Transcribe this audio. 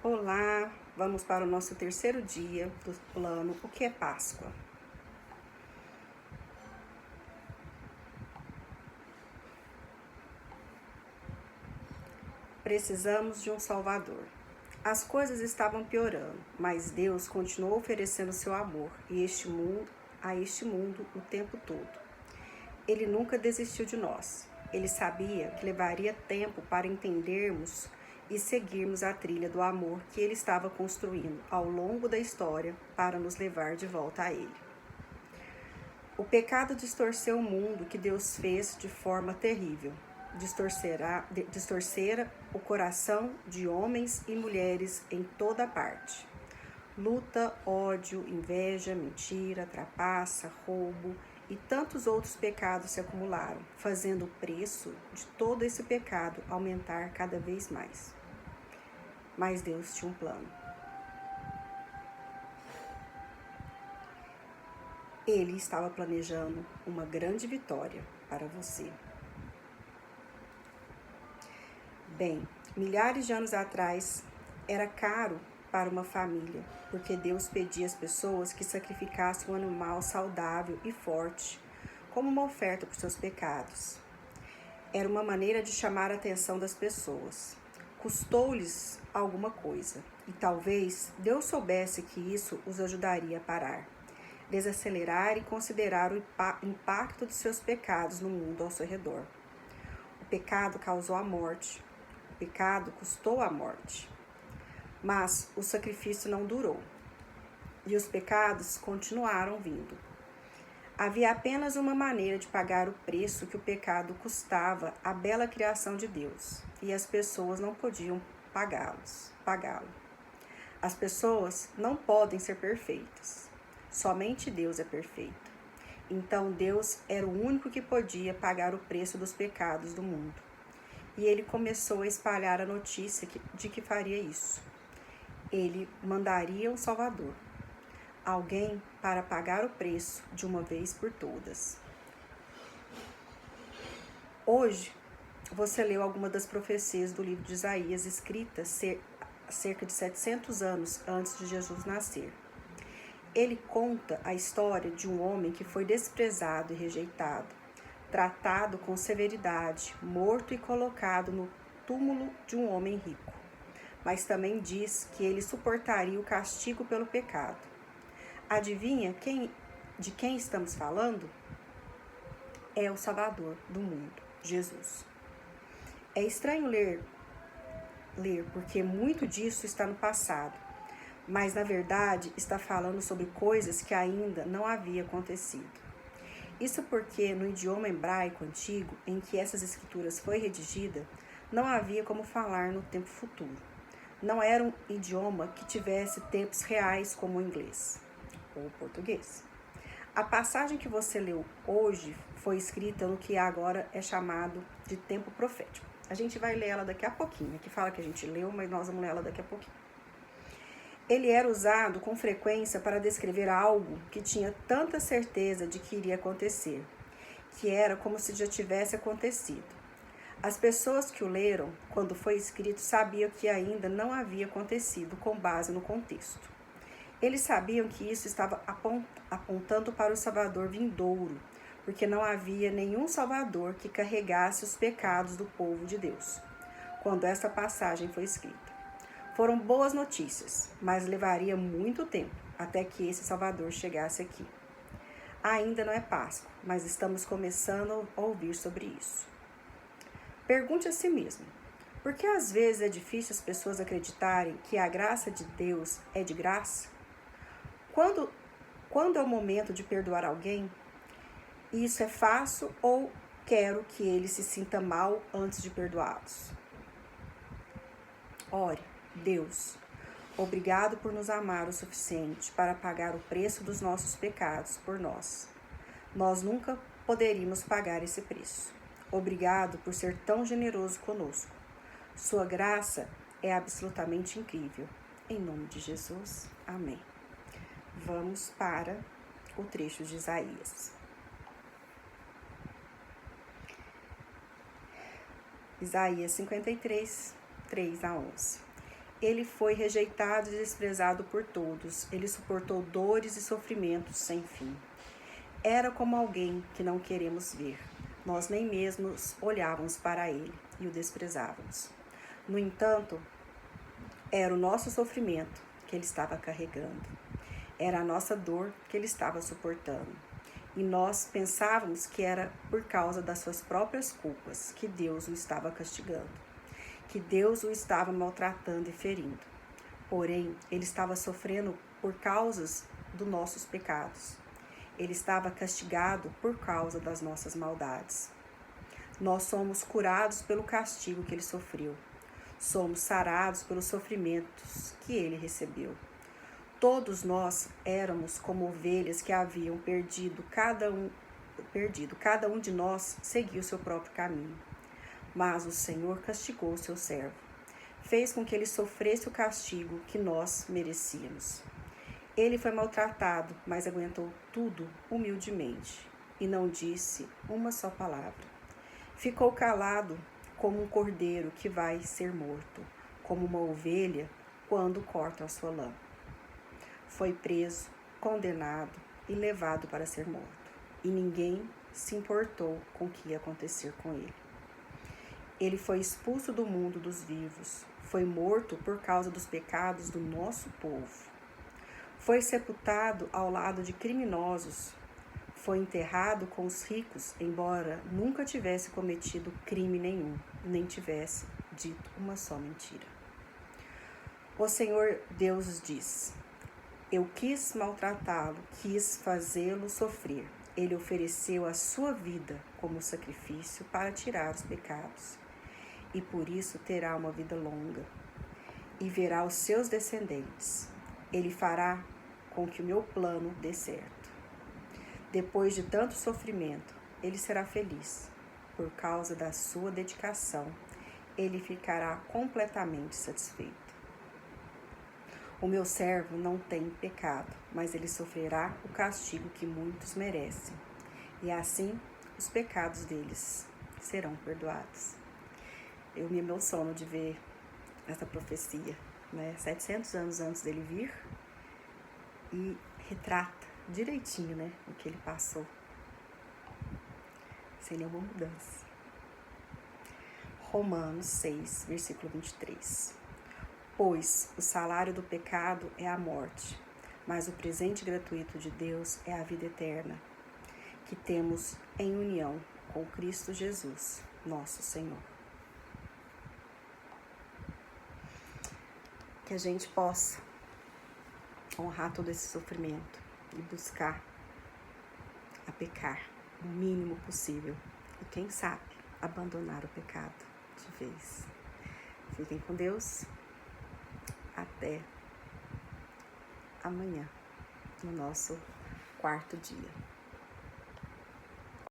Olá, vamos para o nosso terceiro dia do plano O que é Páscoa? Precisamos de um Salvador. As coisas estavam piorando, mas Deus continuou oferecendo seu amor a este mundo o tempo todo. Ele nunca desistiu de nós. Ele sabia que levaria tempo para entendermos e seguirmos a trilha do amor que ele estava construindo ao longo da história para nos levar de volta a ele. O pecado distorceu o mundo que Deus fez de forma terrível. Distorcera o coração de homens e mulheres em toda parte. Luta, ódio, inveja, mentira, trapaça, roubo e tantos outros pecados se acumularam, fazendo o preço de todo esse pecado aumentar cada vez mais. Mas Deus tinha um plano. Ele estava planejando uma grande vitória para você. Bem, milhares de anos atrás, era caro para uma família, porque Deus pedia às pessoas que sacrificassem um animal saudável e forte, como uma oferta por seus pecados. Era uma maneira de chamar a atenção das pessoas. Custou-lhes alguma coisa, e talvez Deus soubesse que isso os ajudaria a parar, desacelerar e considerar o impacto de seus pecados no mundo ao seu redor. O pecado causou a morte. O pecado custou a morte. Mas o sacrifício não durou. E os pecados continuaram vindo. Havia apenas uma maneira de pagar o preço que o pecado custava à bela criação de Deus. E as pessoas não podiam pagá-lo. As pessoas não podem ser perfeitas. Somente Deus é perfeito. Então Deus era o único que podia pagar o preço dos pecados do mundo. E ele começou a espalhar a notícia de que faria isso. Ele mandaria um Salvador, alguém para pagar o preço de uma vez por todas. Hoje, você leu algumas das profecias do livro de Isaías, escritas cerca de 700 anos antes de Jesus nascer. Ele conta a história de um homem que foi desprezado e rejeitado, tratado com severidade, morto e colocado no túmulo de um homem rico. Mas também diz que ele suportaria o castigo pelo pecado. Adivinha de quem estamos falando? É o Salvador do mundo, Jesus. É estranho ler porque muito disso está no passado, mas na verdade está falando sobre coisas que ainda não haviam acontecido. Isso porque no idioma hebraico antigo, em que essas escrituras foi redigida, não havia como falar no tempo futuro. Não era um idioma que tivesse tempos reais como o inglês ou o português. A passagem que você leu hoje foi escrita no que agora é chamado de tempo profético. A gente vai ler ela daqui a pouquinho, que fala que a gente leu, mas nós vamos ler ela daqui a pouquinho. Ele era usado com frequência para descrever algo que tinha tanta certeza de que iria acontecer, que era como se já tivesse acontecido. As pessoas que o leram, quando foi escrito, sabiam que ainda não havia acontecido com base no contexto. Eles sabiam que isso estava apontando para o Salvador vindouro, porque não havia nenhum Salvador que carregasse os pecados do povo de Deus, quando essa passagem foi escrita. Foram boas notícias, mas levaria muito tempo até que esse Salvador chegasse aqui. Ainda não é Páscoa, mas estamos começando a ouvir sobre isso. Pergunte a si mesmo, por que às vezes é difícil as pessoas acreditarem que a graça de Deus é de graça? Quando é o momento de perdoar alguém? Isso é fácil ou quero que ele se sinta mal antes de perdoá-los? Ore. Deus, obrigado por nos amar o suficiente para pagar o preço dos nossos pecados por nós. Nós nunca poderíamos pagar esse preço. Obrigado por ser tão generoso conosco. Sua graça é absolutamente incrível. Em nome de Jesus, amém. Vamos para o trecho de Isaías. Isaías 53, 3 a 11. Ele foi rejeitado e desprezado por todos. Ele suportou dores e sofrimentos sem fim. Era como alguém que não queremos ver. Nós nem mesmo olhávamos para ele e o desprezávamos. No entanto, era o nosso sofrimento que ele estava carregando. Era a nossa dor que ele estava suportando. E nós pensávamos que era por causa das suas próprias culpas que Deus o estava castigando, que Deus o estava maltratando e ferindo. Porém, ele estava sofrendo por causas dos nossos pecados. Ele estava castigado por causa das nossas maldades. Nós somos curados pelo castigo que ele sofreu. Somos sarados pelos sofrimentos que ele recebeu. Todos nós éramos como ovelhas que haviam perdido. Cada um de nós seguia o seu próprio caminho. Mas o Senhor castigou o seu servo. Fez com que ele sofresse o castigo que nós merecíamos. Ele foi maltratado, mas aguentou tudo humildemente e não disse uma só palavra. Ficou calado como um cordeiro que vai ser morto, como uma ovelha quando corta a sua lã. Foi preso, condenado e levado para ser morto, e ninguém se importou com o que ia acontecer com ele. Ele foi expulso do mundo dos vivos, foi morto por causa dos pecados do nosso povo. Foi sepultado ao lado de criminosos, foi enterrado com os ricos, embora nunca tivesse cometido crime nenhum, nem tivesse dito uma só mentira. O Senhor Deus diz: eu quis maltratá-lo, quis fazê-lo sofrer. Ele ofereceu a sua vida como sacrifício para tirar os pecados, e por isso terá uma vida longa, e verá os seus descendentes. Ele fará com que o meu plano dê certo. Depois de tanto sofrimento, ele será feliz. Por causa da sua dedicação, ele ficará completamente satisfeito. O meu servo não tem pecado, mas ele sofrerá o castigo que muitos merecem. E assim, os pecados deles serão perdoados. Eu me emociono de ver essa profecia, 700 anos antes dele vir, e retrata direitinho, o que ele passou, sem nenhuma mudança. Romanos 6, versículo 23. Pois o salário do pecado é a morte, mas o presente gratuito de Deus é a vida eterna, que temos em união com Cristo Jesus, nosso Senhor. Que a gente possa honrar todo esse sofrimento e buscar a pecar o mínimo possível. E quem sabe, abandonar o pecado de vez. Fiquem com Deus. Até amanhã, no nosso quarto dia.